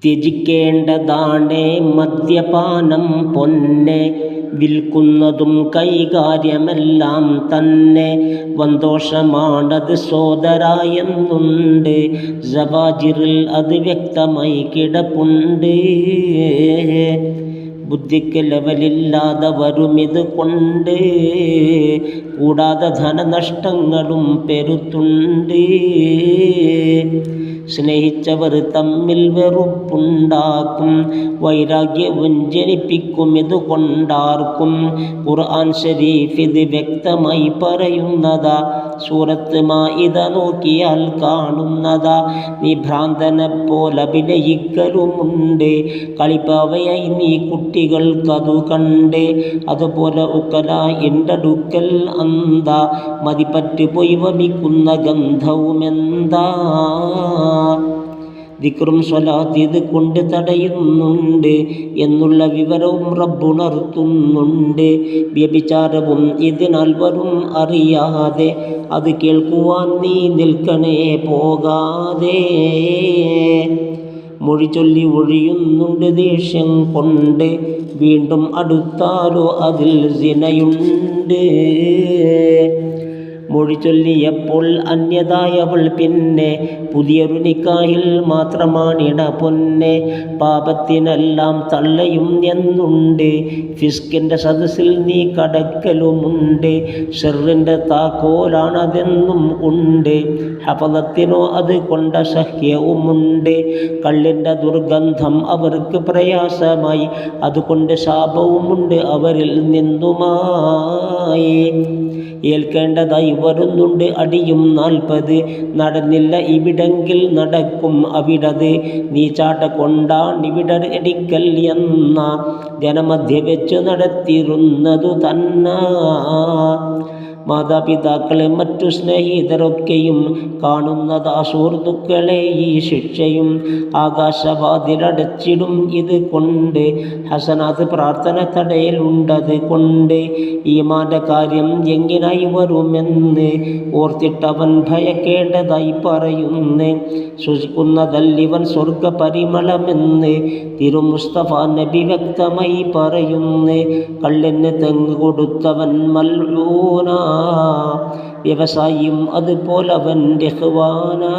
ത്യജിക്കേണ്ടതാണേ മദ്യപാനം പൊന്നെ, വിൽക്കുന്നതും കൈകാര്യമെല്ലാം തന്നെ. വന്തോഷമാണത് സോദരാ എന്നുണ്ട്, സവാജിറിൽ അത് വ്യക്തമായി കിടപ്പുണ്ട്. ബുദ്ധിക്ക് ലെവലില്ലാതെ വരുമിത് കൊണ്ട്, കൂടാതെ ധനനഷ്ടങ്ങളും പെരുത്തുണ്ട്. സ്നേഹിച്ചവർ തമ്മിൽ വെറുപ്പുണ്ടാക്കും, വൈരാഗ്യവും ജനിപ്പിക്കും ഇത് കൊണ്ടാർക്കും. ഖുർആൻ ശരീഫ് ഇത് വ്യക്തമായി പറയുന്നതാ, സൂറത്ത് മാഇദ നോക്കിയാൽ കാണുന്നതാ. നീ ഭ്രാന്തനെ പോലെ അഭിനയിക്കലുമുണ്ട്, കളിപ്പാവയായി നീ കുട്ടികൾക്കതു കണ്ട്. അതുപോലെ ഉക്കലായിൻ്റെ അടുക്കൽ അന്താ, മതിപ്പറ്റ് പോയി വമിക്കുന്ന ഗന്ധവുമെന്താ. ദിക്റും സ്വലാത്ത് ഇത് കൊണ്ട് തടയുന്നുണ്ട് എന്നുള്ള വിവരവും റബ്ബുണർത്തുന്നുണ്ട്. വ്യഭിചാരവും ഇതിനാൽ വരും അറിയാതെ, അത് കേൾക്കുവാൻ നീ നിൽക്കണേ പോകാതെ. മൊഴി ചൊല്ലി ഒഴിയുന്നുണ്ട് ദേഷ്യം കൊണ്ട്, വീണ്ടും അടുത്താലോ അതിൽ സിനയുണ്ട്. മൊഴി ചൊല്ലിയപ്പോൾ അന്യതായവൾ പിന്നെ, പുതിയൊരു നിക്കാഹിൽ മാത്രമാണിട പൊന്നെ. പാപത്തിനെല്ലാം തള്ളയും എന്നുണ്ട്, ഫിസ്കിൻ്റെ സദസ്സിൽ നീ കടക്കലുമുണ്ട്. ഷെറിൻ്റെ താക്കോലാണതെന്നും ഉണ്ട്, ഹഫളത്തിനോ അത് കൊണ്ട സഹ്യവുമുണ്ട്. കള്ളിൻ്റെ ദുർഗന്ധം അവർക്ക് പ്രയാസമായി, അതുകൊണ്ട് ശാപവുമുണ്ട് അവരിൽ നിന്നുമായി. ഏൽക്കേണ്ടതായി വരുന്നുണ്ട് അടിയും 40, നടന്നില്ല ഇവിടെങ്കിൽ നടക്കും അവിടത്. നീ ചാട്ട കൊണ്ടാണിവിടെ അടിക്കൽ എന്ന, ജനമധ്യ വെച്ച് നടത്തിയിരുന്നതു തന്നെ. മാതാപിതാക്കളെ മറ്റു സ്നേഹിതരൊക്കെയും കാണുന്നതാ സുഹൃത്തുക്കളെ ഈ ശിക്ഷയും. ആകാശവാതിലടച്ചിടും ഇത് കൊണ്ട്, ഹസനാത്ത് പ്രാർത്ഥന തടയലുണ്ടത് കൊണ്ട്. ഈമാന്റെ കാര്യം എങ്ങിനായി വരുമെന്ന് ഓർത്തിട്ടവൻ ഭയക്കേണ്ടതായി പറയുന്നേ. സൂക്ഷിക്കുന്നതല്ലിവൻ സ്വർഗ പരിമളമെന്ന് തിരുമുസ്തഫ നബി വ്യക്തമായി പറയുന്നേ. കള്ളിന് തെങ്ങ് കൊടുത്തവൻ മൽഊനാ, വ്യവസായിയും അതുപോലവൻ്റെ ഖ്വാനാ.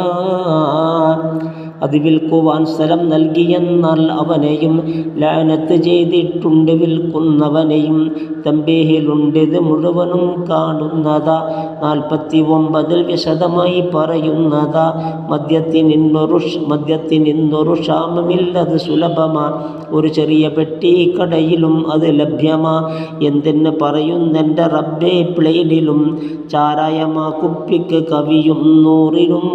അത് വിൽക്കുവാൻ സ്ഥലം നൽകിയെന്നാൽ അവനെയും ലാനത്ത് ചെയ്തിട്ടുണ്ട് വിൽക്കുന്നവനെയും. തമ്പീഹിലുണ്ടിത് മുഴുവനും കാണുന്നതാ, 49 വിശദമായി പറയുന്നതാ. മദ്യത്തിനിന്നൊരു ക്ഷാമമില്ലത് സുലഭമാ, ഒരു ചെറിയ പെട്ടി കടയിലും അത് ലഭ്യമാ. എന്തെന്ന് പറയുന്നെൻ്റെ റബ്ബേ പ്ലെയിനിലും, ചാരായമാ കുപ്പിക്ക് കവിയും 100ലും.